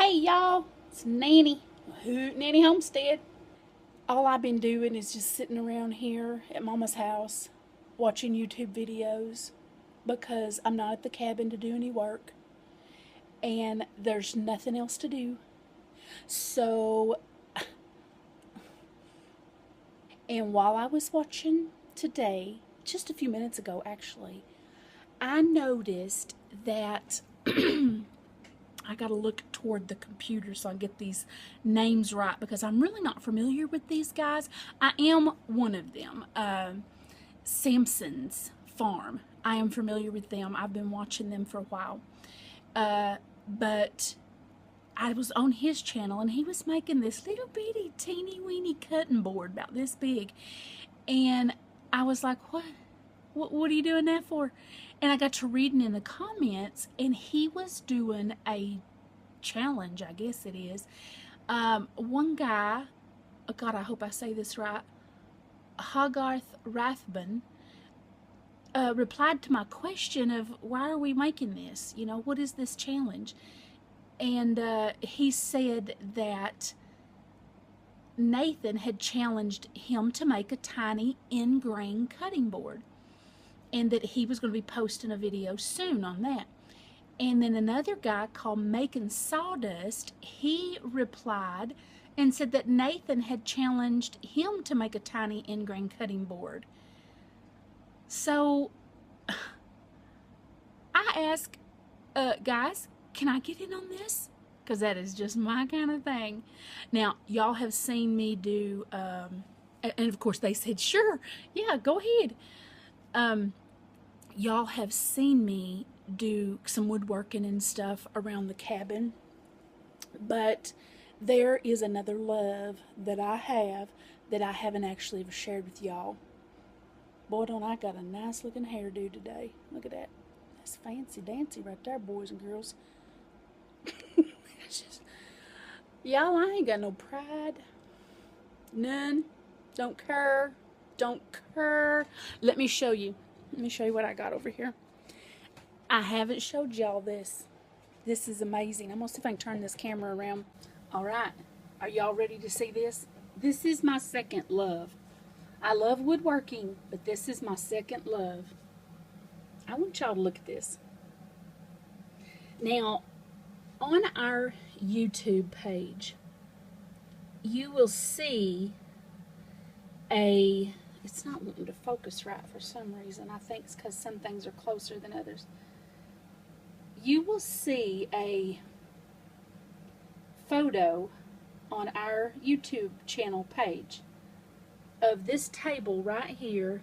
Hey y'all, it's Nanny, Nanny Homestead. All I've been doing is just sitting around here at Mama's house watching YouTube videos because I'm not at the cabin to do any work and there's nothing else to do. So, and while I was watching today, just a few minutes ago actually, I noticed that I got to look toward the computer so I get these names right because I'm really not familiar with these guys. I am one of them, Sampson's Farm. I am familiar with them. I've been watching them for a while. But I was on his channel and he was making this little bitty teeny weeny cutting board about this big. And I was like, what are you doing that for? And I got to reading in the comments, and he was doing a challenge, I guess it is. One guy, oh God, I hope I say this right, Hogarth Rathbun, replied to my question of why are we making this? You know, what is this challenge? And he said that Nathan had challenged him to make a tiny in-grain cutting board, and that he was going to be posting a video soon on that. And then another guy called Making Sawdust, he replied and said that Nathan had challenged him to make a tiny in-grain cutting board. So I asked, guys, can I get in on this? Because that is just my kind of thing. Now, y'all have seen me do, and of course they said, sure, yeah, go ahead. Y'all have seen me do some woodworking and stuff around the cabin, but there is another love that I have that I haven't actually ever shared with y'all. Boy, don't I got a nice looking hairdo today. Look at that. That's fancy dancy right there, boys and girls. Y'all, I ain't got no pride. None. Don't care. Don't care. Let me show you. Let me show you what I got over here. I haven't showed y'all this. This is amazing. I'm going to see if I can turn this camera around. All right. Are y'all ready to see this? This is my second love. I love woodworking, but this is my second love. I want y'all to look at this. Now, on our YouTube page, you will see it's not wanting to focus right for some reason. I think it's because some things are closer than others. You will see a photo on our YouTube channel page of this table right here,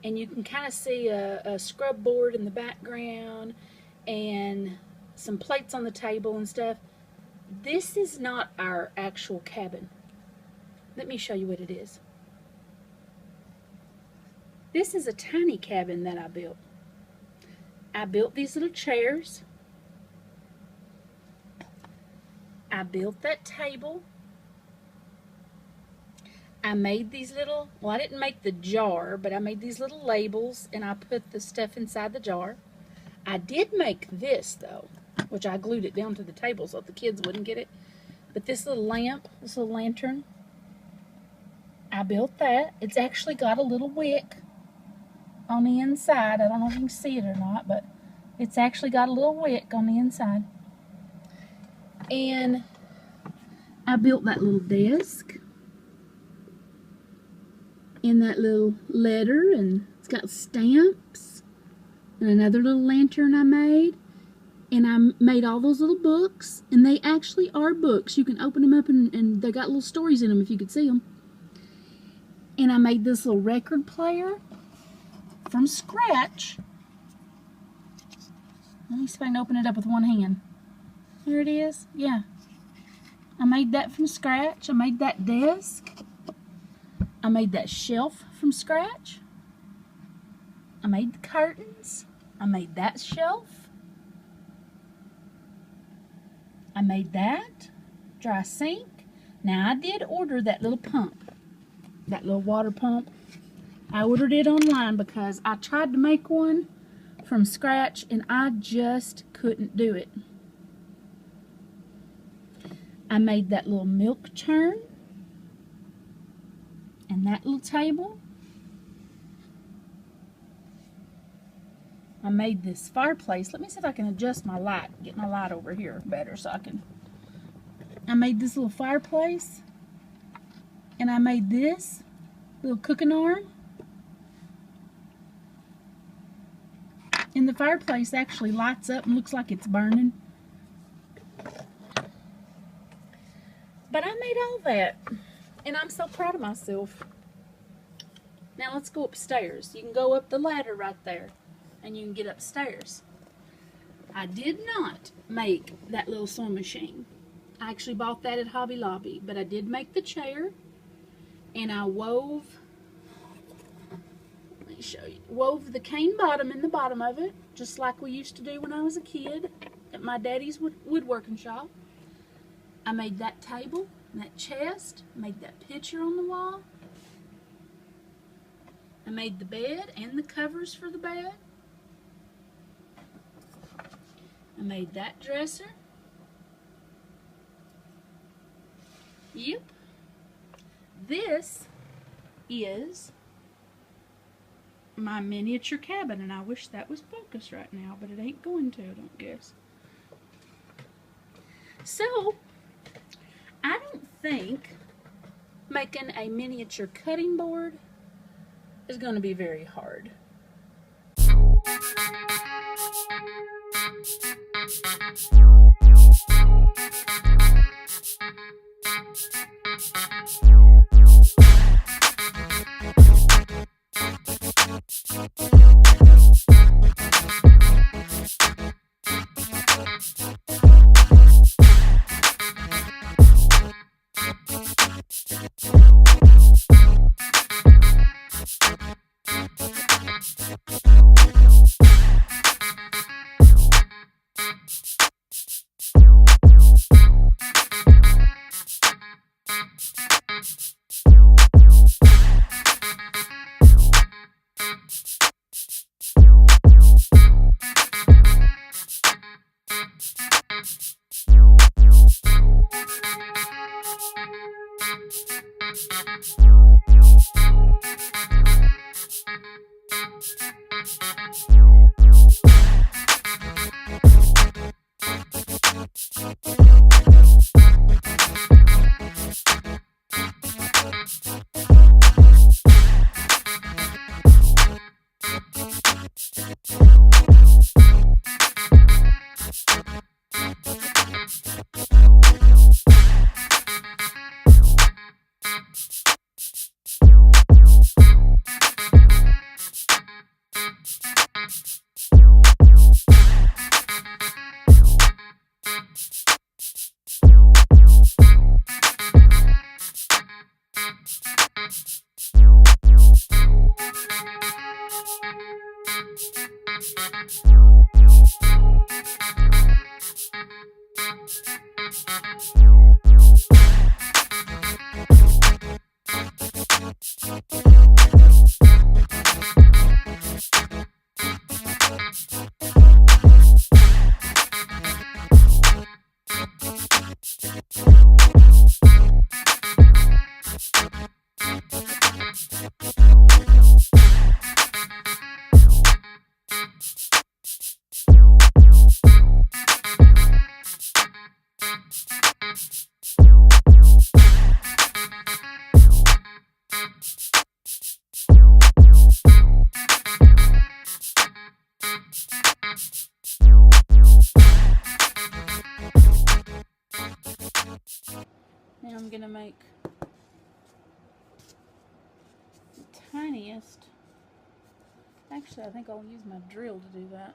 and you can kind of see a scrub board in the background and some plates on the table and stuff. This is not our actual cabin. Let me show you what it is. This is a tiny cabin that I built. I built these little chairs. I built that table. I made these little, well, I didn't make the jar, but I made these little labels and I put the stuff inside the jar. I did make this though, which I glued it down to the table so the kids wouldn't get it. But this little lamp, this little lantern, I built that. It's actually got a little wick on the inside. I don't know if you can see it or not, but it's actually got a little wick on the inside. And I built that little desk and that little letter, and it's got stamps and another little lantern I made. And I made all those little books, and they actually are books. You can open them up and they got little stories in them if you could see them. And I made this little record player from scratch. Let me see if I can open it up with one hand. There it is. Yeah. I made that from scratch. I made that desk. I made that shelf from scratch. I made the curtains. I made that shelf. I made that dry sink. Now I did order that little pump, that little water pump. I ordered it online because I tried to make one from scratch and I just couldn't do it. I made that little milk churn and that little table. I made this fireplace. Let me see if I can adjust my light, get my light over here better so I made this little fireplace, and I made this little cooking arm. And the fireplace actually lights up and looks like it's burning. But I made all that, and I'm so proud of myself. Now let's go upstairs. You can go up the ladder right there, and you can get upstairs. I did not make that little sewing machine. I actually bought that at Hobby Lobby, but I did make the chair, and I wove, let me show you, wove the cane bottom in the bottom of it, just like we used to do when I was a kid at my daddy's woodworking shop. I made that table and that chest, made that picture on the wall. I made the bed and the covers for the bed. I made that dresser. Yep. This is my miniature cabin, and I wish that was focused right now, but it ain't going to, I don't guess. So, I don't think making a miniature cutting board is going to be very hard. Now I'm going to make the tiniest, actually I think I'll use my drill to do that,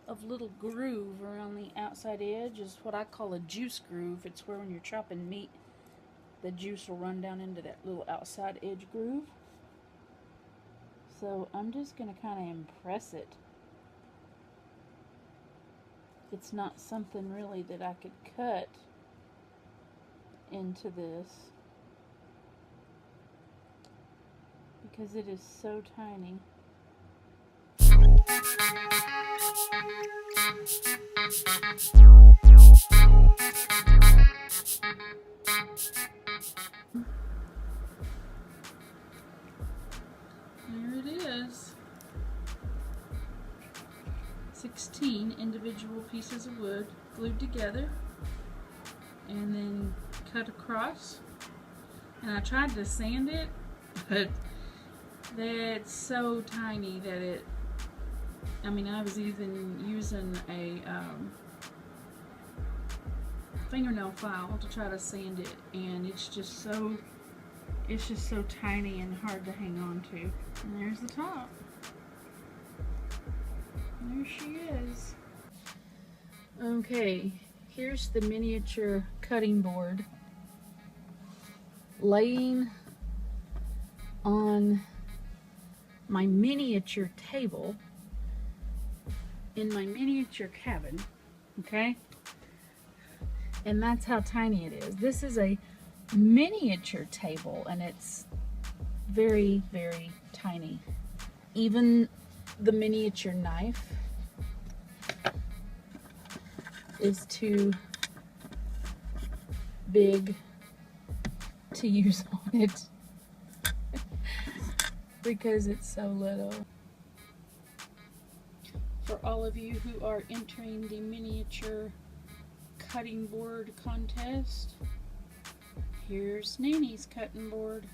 of little groove around the outside edge is what I call a juice groove. It's where when you're chopping meat, the juice will run down into that little outside edge groove. So I'm just going to kind of impress it. It's not something really that I could cut into this because it is so tiny. There it is. 16 individual pieces of wood glued together and then cut across. And I tried to sand it, but that's so tiny that it, I mean, I was even using a fingernail file to try to sand it, and it's just so tiny and hard to hang on to. And there's the top. There she is. Okay, here's the miniature cutting board laying on my miniature table in my miniature cabin, okay? And that's how tiny it is. This is a miniature table, and it's very, very tiny. Even the miniature knife is too big to use on it because it's so little. For all of you who are entering the miniature cutting board contest, here's Nanny's cutting board.